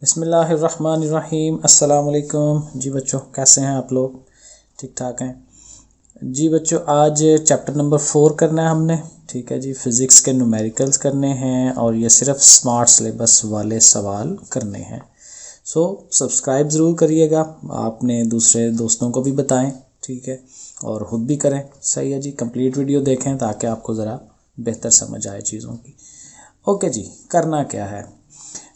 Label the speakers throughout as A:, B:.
A: बिस्मिल्लाहिर्रहमानिर्रहीम। अस्सलाम वालेकुम जी बच्चों, कैसे हैं आप लोग? ठीक ठाक हैं जी बच्चों। आज चैप्टर नंबर 4 करना है हमने। ठीक है जी, फिज़िक्स के न्यूमेरिकल्स करने हैं और ये सिर्फ स्मार्ट सिलेबस वाले सवाल करने हैं। सो सब्सक्राइब ज़रूर करिएगा, आपने दूसरे दोस्तों को भी बताएं, ठीक है, और ख़ुद भी करें। सही है जी, कंप्लीट वीडियो देखें ताकि आपको ज़रा बेहतर समझ आए चीज़ों की। ओके जी, करना क्या है।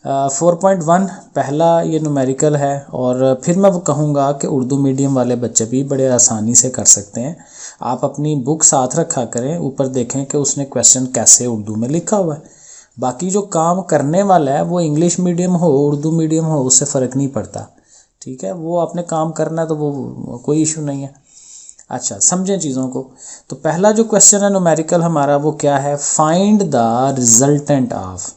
A: 4.1 पहला ये न्यूमेरिकल है और फिर मैं वो कहूँगा कि उर्दू मीडियम वाले बच्चे भी बड़े आसानी से कर सकते हैं। आप अपनी बुक साथ रखा करें, ऊपर देखें कि उसने क्वेश्चन कैसे उर्दू में लिखा हुआ है। बाकी जो काम करने वाला है वो इंग्लिश मीडियम हो उर्दू मीडियम हो, उससे फ़र्क नहीं पड़ता। ठीक है, वो आपने काम करना है तो वो कोई इशू नहीं है। अच्छा, समझें चीज़ों को। तो पहला जो क्वेश्चन है न्यूमेरिकल हमारा वो क्या है, find the resultant of.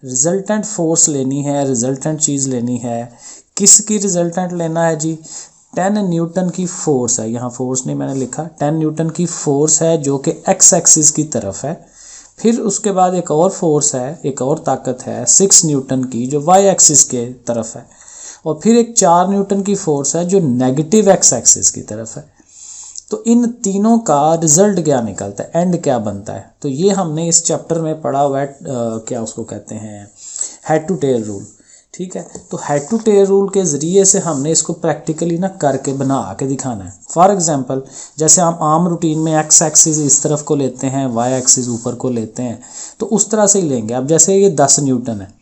A: Resultant force लेनी है, रिजल्टेंट चीज़ लेनी है। किसकी रिजल्टेंट लेना है जी? 10 न्यूटन की फोर्स है, यहाँ फोर्स नहीं मैंने लिखा, 10 न्यूटन की फोर्स है जो कि एक्स एक्सिस की तरफ है। फिर उसके बाद एक और फोर्स है, एक और ताकत है 6 न्यूटन की जो वाई एक्सिस के तरफ है। और फिर एक 4 न्यूटन की फोर्स है जो नेगेटिव एक्स एक्सिस की तरफ है। तो इन तीनों का रिजल्ट क्या निकलता है, एंड क्या बनता है, तो ये हमने इस चैप्टर में पढ़ा हुआ है। क्या उसको कहते हैं, हेड टू टेल रूल। ठीक है, तो हेड टू टेल रूल के ज़रिए से हमने इसको प्रैक्टिकली ना करके बना के दिखाना है। फॉर एग्जांपल, जैसे हम आम रूटीन में एक्स एक्सिस इस तरफ को लेते हैं, वाई एक्सिस ऊपर को लेते हैं, तो उस तरह से ही लेंगे। अब जैसे ये 10 न्यूटन है,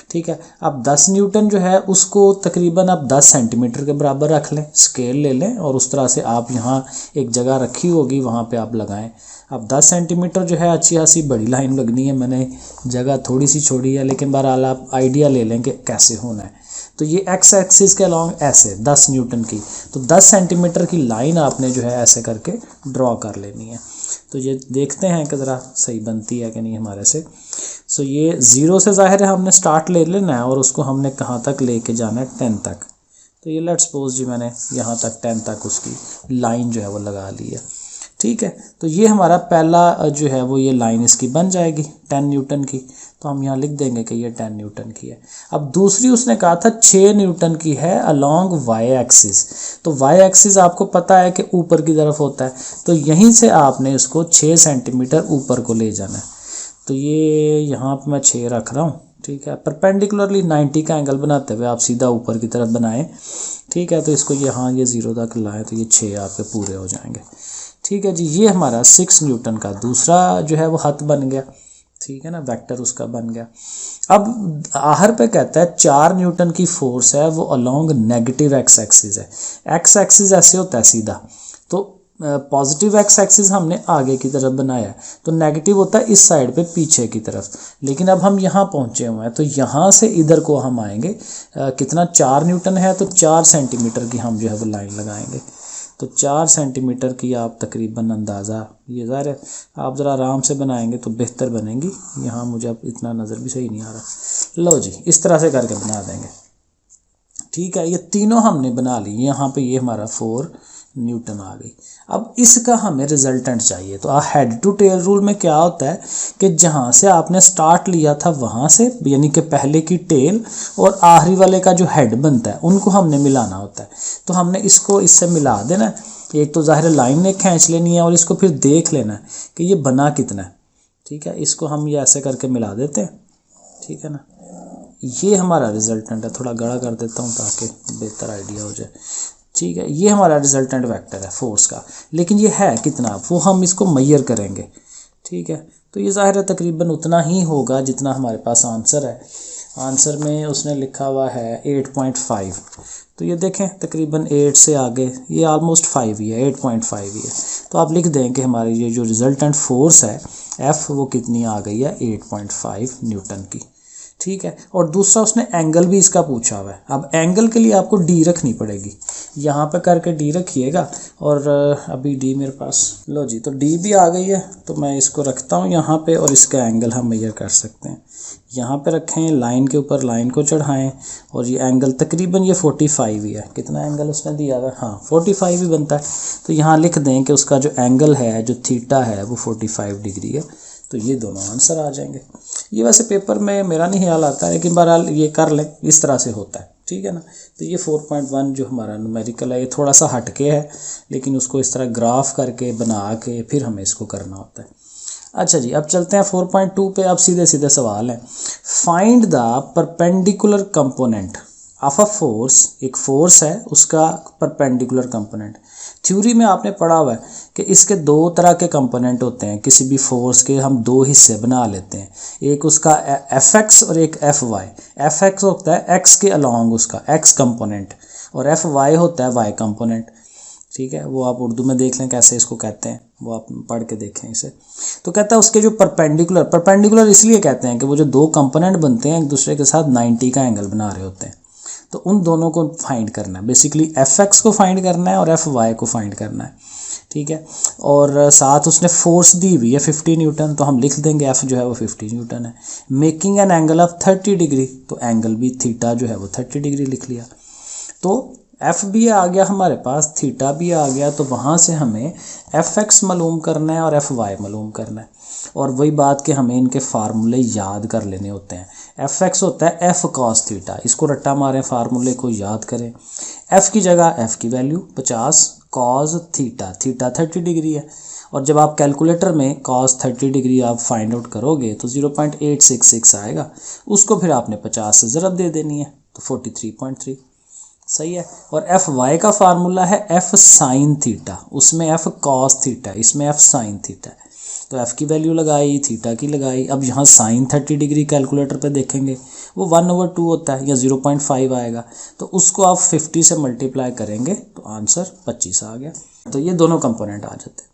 A: ठीक है, अब 10 न्यूटन जो है उसको तकरीबन आप 10 सेंटीमीटर के बराबर रख लें, स्केल ले लें और उस तरह से आप यहाँ एक जगह रखी होगी वहाँ पे आप लगाएं। अब 10 सेंटीमीटर जो है अच्छी खासी बड़ी लाइन लगनी है, मैंने जगह थोड़ी सी छोड़ी है, लेकिन बहरहाल आप आइडिया ले लें कि कैसे होना है। तो ये एक्स एक्सिस के अलॉन्ग ऐसे 10 न्यूटन की, तो 10 सेंटीमीटर की लाइन आपने जो है ऐसे करके ड्रॉ कर लेनी है। तो ये देखते हैं कि ज़रा सही बनती है कि नहीं हमारे से। सो ये 0 से ज़ाहिर है हमने स्टार्ट ले लेना है और उसको हमने कहाँ तक लेके जाना है, 10 तक। तो ये लेट्स सपोज जी मैंने यहाँ तक 10 तक उसकी लाइन जो है वो लगा ली है। ठीक है, तो ये हमारा पहला जो है वो ये लाइन इसकी बन जाएगी 10 न्यूटन की। तो हम यहाँ लिख देंगे कि ये 10 न्यूटन की है। अब दूसरी उसने कहा था 6 न्यूटन की है अलोंग वाई एक्सिस। तो वाई एक्सिस आपको पता है कि ऊपर की तरफ होता है, तो यहीं से आपने इसको 6 सेंटीमीटर ऊपर को ले जाना है। तो ये यहाँ पर मैं 6 रख रहा हूँ। ठीक है, परपेंडिकुलरली 90 का एंगल बनाते हुए आप सीधा ऊपर की तरफ बनाएं। ठीक है, तो इसको यहाँ ये 0 तक लाएँ तो ये 6 आपके पूरे हो जाएंगे। ठीक है जी, ये हमारा 6 न्यूटन का दूसरा जो है वो हथ बन गया। ठीक है ना, वेक्टर उसका बन गया। अब आहर पे कहता है 4 न्यूटन की फोर्स है वो अलोंग नेगेटिव एक्स एक्सिस है। एक्स एक्सिस ऐसे होता है सीधा, तो पॉजिटिव एक्स एक्सिस हमने आगे की तरफ बनाया है, तो नेगेटिव होता है इस साइड पे पीछे की तरफ। लेकिन अब हम यहाँ पहुँचे हुए हैं, तो यहाँ से इधर को हम आएंगे। कितना, 4 न्यूटन है, तो 4 सेंटीमीटर की हम जो है वो लाइन लगाएंगे। तो 4 सेंटीमीटर की आप तकरीबन अंदाज़ा, ये ज़ाहिर है आप ज़रा आराम से बनाएंगे तो बेहतर बनेंगी। यहाँ मुझे अब इतना नज़र भी सही नहीं आ रहा। लो जी, इस तरह से करके बना देंगे। ठीक है, ये तीनों हमने बना ली। यहाँ पे ये हमारा 4 न्यूटन आ गई। अब इसका हमें रिजल्टेंट चाहिए। तो हेड टू टेल रूल में क्या होता है कि जहाँ से आपने स्टार्ट लिया था वहाँ से, यानी कि पहले की टेल और आखिरी वाले का जो हेड बनता है उनको हमने मिलाना होता है। तो हमने इसको इससे मिला देना है। एक तो ज़ाहिर लाइन ने खींच लेनी है और इसको फिर देख लेना है कि ये बना कितना है। ठीक है, इसको हम ये ऐसे करके मिला देते हैं। ठीक है ना, ये हमारा रिजल्टेंट है। थोड़ा गड़ा कर देता हूँ ताकि बेहतर आइडिया हो जाए। ठीक है, ये हमारा रिजल्टेंट वेक्टर है फोर्स का, लेकिन ये है कितना वो हम इसको मेजर करेंगे। ठीक है, तो ये ज़ाहिर है तकरीबन उतना ही होगा जितना हमारे पास आंसर है। आंसर में उसने लिखा हुआ है 8.5, तो ये देखें तकरीबन 8 से आगे ये ऑलमोस्ट 5 ही है, 8.5 ही है। तो आप लिख दें कि हमारी ये जो रिजल्टेंट फोर्स है F वो कितनी आ गई है, 8.5 न्यूटन की। ठीक है, और दूसरा उसने एंगल भी इसका पूछा हुआ है। अब एंगल के लिए आपको डी रखनी पड़ेगी, यहाँ पे करके डी रखिएगा। और अभी डी मेरे पास, लो जी, तो डी भी आ गई है। तो मैं इसको रखता हूँ यहाँ पे और इसका एंगल हम मेजर कर सकते हैं। यहाँ पे रखें, लाइन के ऊपर लाइन को चढ़ाएं और ये एंगल तकरीबन ये 45 ही है। कितना एंगल उसने दिया हुआ है, हाँ 45 ही बनता है। तो यहाँ लिख दें कि उसका जो एंगल है, जो थीटा है, वो 45 डिग्री है। तो ये दोनों आंसर आ जाएंगे। ये वैसे पेपर में मेरा नहीं ख्याल आता है, लेकिन बहरहाल ये कर लें, इस तरह से होता है, ठीक है ना। तो ये 4.1 जो हमारा न्यूमेरिकल है ये थोड़ा सा हटके है, लेकिन उसको इस तरह ग्राफ करके बना के फिर हमें इसको करना होता है। अच्छा जी, अब चलते हैं 4.2 पे। अब सीधे सीधे सवाल है, find the perpendicular component of a force. एक फोर्स है, उसका परपेंडिकुलर कंपोनेंट। थ्योरी में आपने पढ़ा हुआ है कि इसके दो तरह के कंपोनेंट होते हैं। किसी भी फोर्स के हम दो हिस्से बना लेते हैं, एक उसका एफ एक्स और एक एफ वाई। एफ एक्स होता है एक्स के अलॉन्ग उसका एक्स कंपोनेंट, और एफ वाई होता है वाई कंपोनेंट, ठीक है। वो आप उर्दू में देख लें कैसे इसको कहते हैं, वो आप पढ़ के देखें इसे। तो कहता है उसके जो परपेंडिकुलर इसलिए कहते हैं कि वो जो दो कंपोनेंट बनते हैं एक दूसरे के साथ 90 का एंगल बना रहे होते हैं। तो उन दोनों को फाइंड करना है, बेसिकली एफ एक्स को फाइंड करना है और एफ वाई को फाइंड करना है, ठीक है। और साथ उसने फोर्स दी हुई है 50 न्यूटन, तो हम लिख देंगे एफ जो है वो 50 न्यूटन है। Making an angle of 30 degree, तो एंगल भी थीटा जो है वो 30 डिग्री लिख लिया। तो एफ भी आ गया हमारे पास, थीटा भी आ गया, तो वहाँ से हमें एफ एक्स मालूम करना है और एफ वाई मालूम करना है। और वही बात कि हमें इनके फार्मूले याद कर लेने होते हैं। एफ एक्स होता है एफ कॉस थीटा, इसको रट्टा मारें, फार्मूले को याद करें। एफ की जगह एफ की value 50, cos theta, theta 30 degree है। और जब आप कैलकुलेटर में कॉस 30 डिग्री आप फाइंड आउट करोगे तो 0.866 आएगा, उसको फिर आपने 50 से ज़रब दे देनी है, तो 43.3, सही है। और एफ वाई का फार्मूला है एफ साइन थीटा, उसमें एफ कॉस थीटा, इसमें एफ साइन थीटा है। तो एफ की वैल्यू लगाई, थीटा की लगाई। अब यहाँ साइन 30 डिग्री कैलकुलेटर पे देखेंगे वो 1/2 होता है या 0.5 आएगा, तो उसको आप 50 से मल्टीप्लाई करेंगे तो आंसर 25 आ गया। तो ये दोनों कंपोनेंट आ जाते हैं,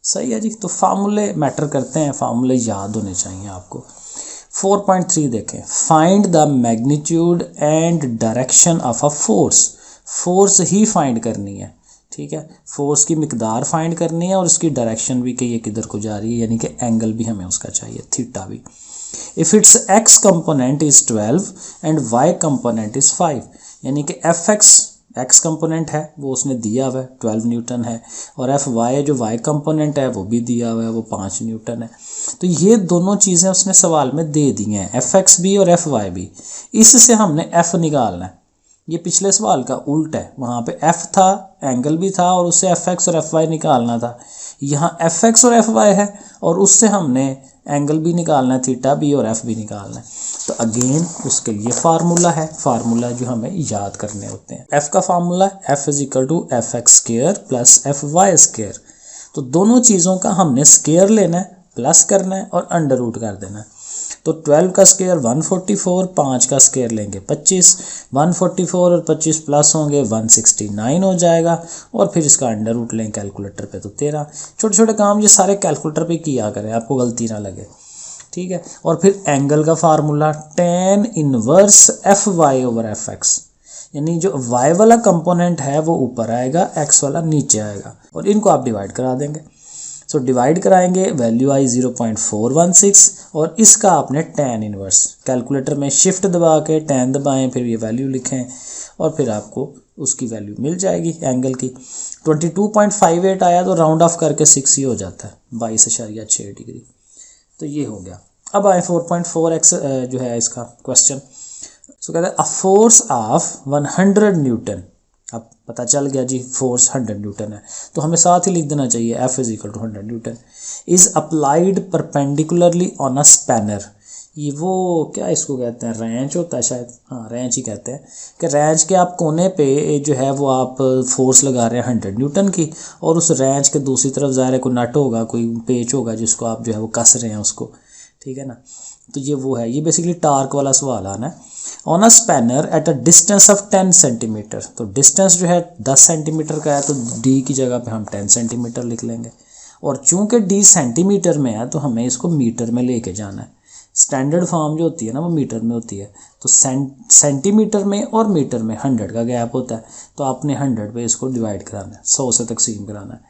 A: सही है जी। तो फार्मूले मैटर करते हैं, फार्मूले याद होने चाहिए आपको। 4.3 देखें, find the magnitude and direction of a force. Force he find करनी है, ठीक है। फोर्स की मिकदार फाइंड करनी है और उसकी डायरेक्शन भी कि ये किधर को जा रही है, यानी कि एंगल भी हमें उसका चाहिए, थीटा भी। If its X component is 12 and Y component is 5, यानी कि एफ एक्स कंपोनेंट है वो उसने दिया हुआ है 12 न्यूटन है, और एफ वाई जो वाई कंपोनेंट है वो भी दिया हुआ है, वो 5 न्यूटन है। तो ये दोनों चीज़ें उसने सवाल में दे दी हैं, एफ एक्स भी और एफ वाई भी। इससे हमने एफ निकालना है। ये पिछले सवाल का उल्ट है, वहाँ पे एफ था, एंगल भी था, और उससे एफ एक्स और एफ वाई निकालना था। यहाँ एफ एक्स और एफ वाई है और उससे हमने एंगल भी निकालना है, थीटा भी, और एफ भी निकालना है। तो अगेन उसके लिए फार्मूला है, फार्मूला जो हमें याद करने होते हैं। एफ का formula F is equal to F X square plus F Y square. तो दोनों चीज़ों का हमने स्क्वायर लेना है, प्लस करना है और अंडर रूट कर देना है। तो 12 का स्क्वायर 144, 5 का स्क्वायर लेंगे 25, 144 और 25 प्लस होंगे 169 हो जाएगा, और फिर इसका अंडर रूट लें कैलकुलेटर पे तो 13। छोटे छोटे काम ये सारे कैलकुलेटर पे किया करें, आपको गलती ना लगे, ठीक है। और फिर एंगल का formula tan inverse F Y over F X, यानी जो y वाला कंपोनेंट है वो ऊपर आएगा, x वाला नीचे आएगा, और इनको आप डिवाइड करा देंगे। सो डिवाइड कराएंगे, वैल्यू आई 0.416, और इसका आपने tan इनवर्स कैलकुलेटर में शिफ्ट दबा के tan दबाएं, फिर ये वैल्यू लिखें और फिर आपको उसकी वैल्यू मिल जाएगी एंगल की। 22.58 आया तो राउंड ऑफ करके 6 ही हो जाता है, 22.6 डिग्री। तो ये हो गया। अब आए 4.4x जो है इसका क्वेश्चन। सो कहते हैं अ फोर्स ऑफ 100 न्यूटन। अब पता चल गया जी फोर्स 100 न्यूटन है, तो हमें साथ ही लिख देना चाहिए F is equal to 100 newton is applied perpendicularly on a spanner. ये वो क्या इसको कहते हैं, रेंच होता है शायद, हाँ रेंच ही कहते हैं, कि रेंच के आप कोने पे जो है वो आप फोर्स लगा रहे हैं 100 न्यूटन की, और उस रेंच के दूसरी तरफ ज़ाहिर है कोई नट होगा, कोई पेच होगा जिसको आप जो है वो कस रहे हैं उसको, ठीक है ना। तो ये वो है, ये बेसिकली टार्क वाला सवाल आना है। On a spanner at a distance of 10 centimetre, तो डिस्टेंस जो है 10 सेंटीमीटर का है, तो डी की जगह पे हम 10 सेंटीमीटर लिख लेंगे, और चूंकि डी सेंटीमीटर में है तो हमें इसको मीटर में लेके जाना है। स्टैंडर्ड फॉर्म जो होती है ना वो मीटर में होती है, तो सेंटीमीटर में और मीटर में 100 का गैप होता है, तो आपने 100 पे इसको डिवाइड कराना है, 100 से तकसीम कराना है।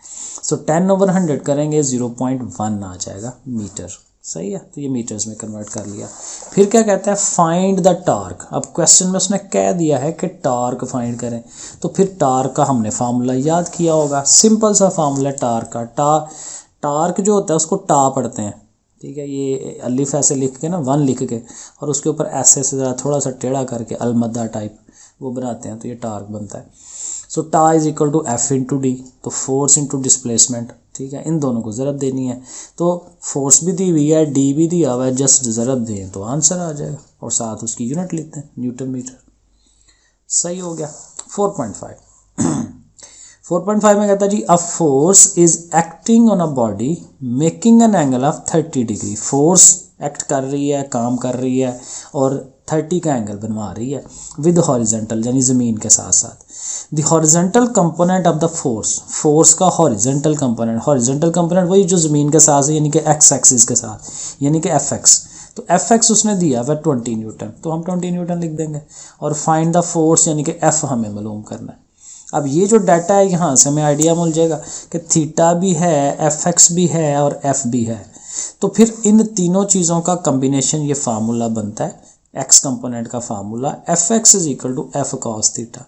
A: सो 10/100 करेंगे 0.1 आ जाएगा मीटर, सही है। तो ये मीटर्स में कन्वर्ट कर लिया। फिर क्या कहता है, फाइंड द टार्क। अब क्वेश्चन में उसने कह दिया है कि टार्क फाइंड करें, तो फिर टार्क का हमने फार्मूला याद किया होगा, सिंपल सा फार्मूला टार्क का। टार्क जो होता है उसको टा पढ़ते हैं, ठीक है। ये अलिफ ऐसे लिख के ना 1 लिख के और उसके ऊपर ऐसे से ज़रा थोड़ा सा टेढ़ा करके अलमदा टाइप वो बनाते हैं तो ये टार्क बनता है। So tau is equal to F into D, तो फोर्स इंटू डिस्प्लेसमेंट, ठीक है। इन दोनों को ज़रब देनी है, तो फोर्स भी दी हुई है, डी भी दिया हुआ है, जस्ट ज़रब दें तो आंसर आ जाएगा और साथ उसकी यूनिट लिखते हैं न्यूटन मीटर। सही हो गया। 4.5 4.5 में कहता है जी a force is acting on a body making an angle of 30 degree. Force act कर रही है, काम कर रही है और 30 का एंगल बनवा रही है विद हॉरिजेंटल, यानी ज़मीन के साथ साथ। The horizontal component of the force, force का हॉरिजेंटल कंपोनेंट वही जो ज़मीन के साथ है, यानी कि एक्स एक्सिस के साथ, यानी कि एफ एक्स। तो एफ एक्स उसने दिया वह 20 न्यूटन, तो हम 20 न्यूटन लिख देंगे। और फाइंड द फोर्स यानी कि एफ हमें मालूम करना है। अब ये जो डाटा है यहाँ से हमें आइडिया मिल जाएगा कि थीटा भी है, एफ एक्स भी है और एफ भी है। तो फिर इन तीनों चीज़ों का कम्बिनेशन ये फार्मूला बनता है, एक्स कंपोनेंट का formula F X is equal to F cos theta.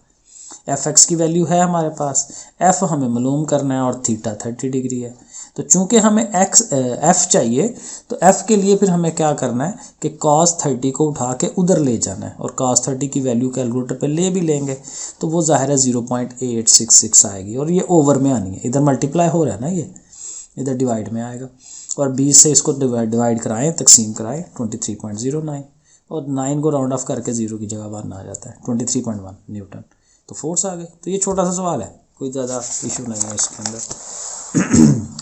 A: F X की वैल्यू है हमारे पास, एफ हमें मालूम करना है और थीटा 30 डिग्री है। तो चूंकि हमें एफ चाहिए तो एफ के लिए फिर हमें क्या करना है कि cos 30 को उठा के उधर ले जाना है और cos 30 की वैल्यू कैलकुलेटर पे ले भी लेंगे तो वो ज़ाहिर है 0.866 आएगी और ये ओवर में आनी है। इधर मल्टीप्लाई हो रहा है ना, ये इधर डिवाइड में आएगा और 20 से इसको डिवाइड कराएं, तकसीम कराएं 23.09 और 9 को राउंड ऑफ करके 0 की जगह 1 आ जाता है 23.1 न्यूटन। तो फोर्स आ गई। तो ये छोटा सा सवाल है, कोई ज़्यादा इशू नहीं है इसके अंदर।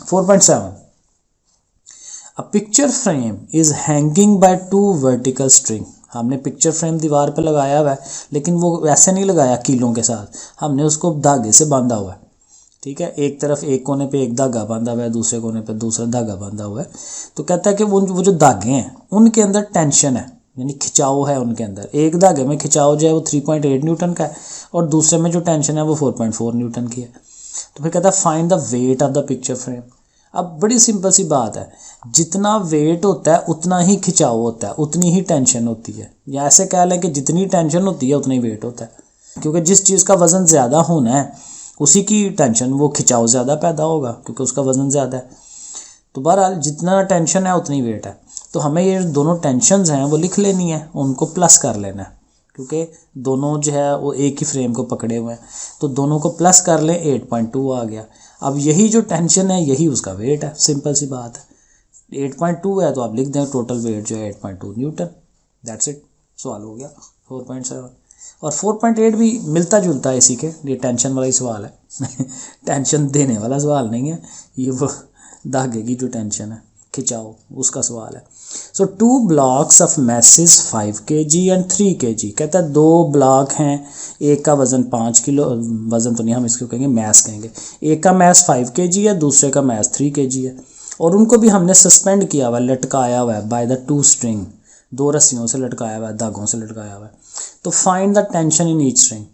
A: 4.7 a picture frame is hanging by 2 vertical string. हमने पिक्चर फ्रेम दीवार पर लगाया हुआ है, लेकिन वो वैसे नहीं लगाया कीलों के साथ, हमने उसको धागे से बांधा हुआ है, ठीक है। एक तरफ एक कोने पे एक धागा बांधा हुआ है, दूसरे कोने पे दूसरा धागा बांधा हुआ है। तो कहता है कि वो जो धागे हैं उनके अंदर टेंशन है, यानी खिंचाव है उनके अंदर। एक धागे में खिंचाव जो है वो 3.8 न्यूटन का है और दूसरे में जो टेंशन है वो 4.4 न्यूटन की है। तो फिर कहता है find the weight of the picture frame. अब बड़ी सिंपल सी बात है, जितना वेट होता है उतना ही खिंचाव होता है, उतनी ही टेंशन होती है। या ऐसे कह लें कि जितनी टेंशन होती है उतना ही वेट होता है, क्योंकि जिस चीज़ का वज़न ज़्यादा होना है उसी की टेंशन, वो खिंचाव ज़्यादा पैदा होगा क्योंकि उसका वज़न ज़्यादा है। तो बहरहाल जितना टेंशन है उतनी वेट है। तो हमें ये दोनों टेंशन्स हैं वो लिख लेनी है, उनको प्लस कर लेना है, क्योंकि दोनों जो है वो एक ही फ्रेम को पकड़े हुए हैं। तो दोनों को प्लस कर लें, 8.2 आ गया। अब यही जो टेंशन है यही उसका वेट है, सिंपल सी बात है। 8.2 है तो आप लिख दें टोटल वेट जो है 8.2 न्यूटन। दैट्स इट, सवाल हो गया 4.7। और 4.8 भी मिलता जुलता है इसी के, ये टेंशन वाला ही सवाल है टेंशन देने वाला सवाल नहीं है, ये वो धागे की जो टेंशन है, खिंचाव, उसका सवाल है। सो 2 blocks of message 5 kg and 3 kg। कहता है 2 ब्लॉक हैं, एक का वज़न 5 किलो, वज़न तो नहीं हम इसको कहेंगे, मैस कहेंगे। एक का मैस 5 kg है, दूसरे का मैस 3 kg है और उनको भी हमने सस्पेंड किया हुआ है, लटकाया हुआ है बाय द 2 स्ट्रिंग, 2 रस्सियों से लटकाया हुआ है, धागों से लटकाया हुआ है। तो find the tension in each string.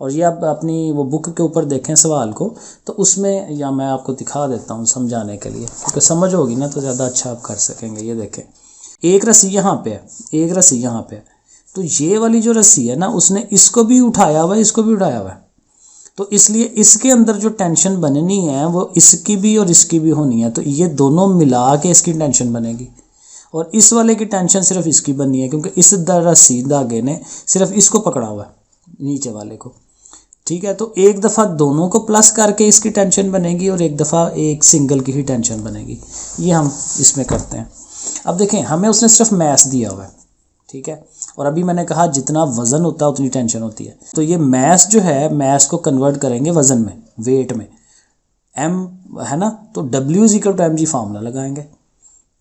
A: और ये आप अपनी वो बुक के ऊपर देखें सवाल को, तो उसमें या मैं आपको दिखा देता हूँ समझाने के लिए, क्योंकि समझ होगी ना तो ज़्यादा अच्छा आप कर सकेंगे। ये देखें, एक रस्सी यहाँ पे है, एक रस्सी यहाँ पे है, तो ये वाली जो रस्सी है ना उसने इसको भी उठाया हुआ है, इसको भी उठाया हुआ है। तो इसलिए इसके अंदर जो टेंशन बननी है वो इसकी भी और इसकी भी होनी है। तो ये दोनों मिला के इसकी टेंशन बनेगी और इस वाले की टेंशन सिर्फ इसकी बननी है, क्योंकि इस रस्सी धागे ने सिर्फ इसको पकड़ा हुआ है, नीचे वाले को, ठीक है। तो एक दफ़ा दोनों को प्लस करके इसकी टेंशन बनेगी और एक दफ़ा एक सिंगल की ही टेंशन बनेगी। ये हम इसमें करते हैं। अब देखें, हमें उसने सिर्फ मैस दिया हुआ है, ठीक है, और अभी मैंने कहा जितना वज़न होता है उतनी टेंशन होती है। तो ये मैस जो है, मैस को कन्वर्ट करेंगे वज़न में, वेट में, एम है ना, तो W is equal to mg formula लगाएंगे,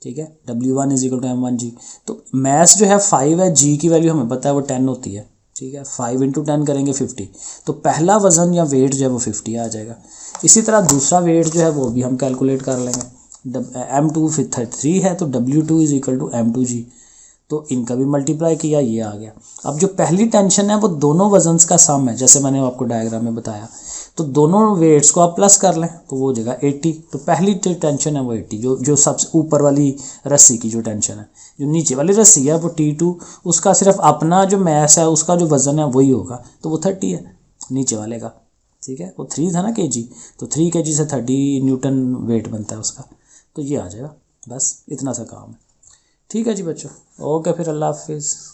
A: ठीक है। W1 is equal to m1g। तो मैस जो है 5 है, g की वैल्यू हमें पता है वो 10 होती है, ठीक है। 5 × 10 करेंगे 50, तो पहला वज़न या वेट जो है वो 50 आ जाएगा। इसी तरह दूसरा वेट जो है वो भी हम कैलकुलेट कर लेंगे। m2 फिर 3 है तो W2 is equal to m2g। तो इनका भी मल्टीप्लाई किया, ये आ गया। अब जो पहली टेंशन है वो दोनों वजन्स का सम है, जैसे मैंने आपको डायग्राम में बताया। तो दोनों वेट्स को आप प्लस कर लें तो वो हो जाएगा 80। तो पहली जो टेंशन है वो 80, जो सबसे ऊपर वाली रस्सी की जो टेंशन है। जो नीचे वाली रस्सी है वो T2, उसका सिर्फ अपना जो मैस है उसका जो वज़न है वही होगा, तो वो 30 है नीचे वाले का, ठीक है। वो 3 था ना kg, तो 3 kg से 30 न्यूटन वेट बनता है उसका, तो ये आ जाएगा बस इतना सा काम है। ठीक है जी बच्चों, ओके फिर अल्लाह हाफिज़।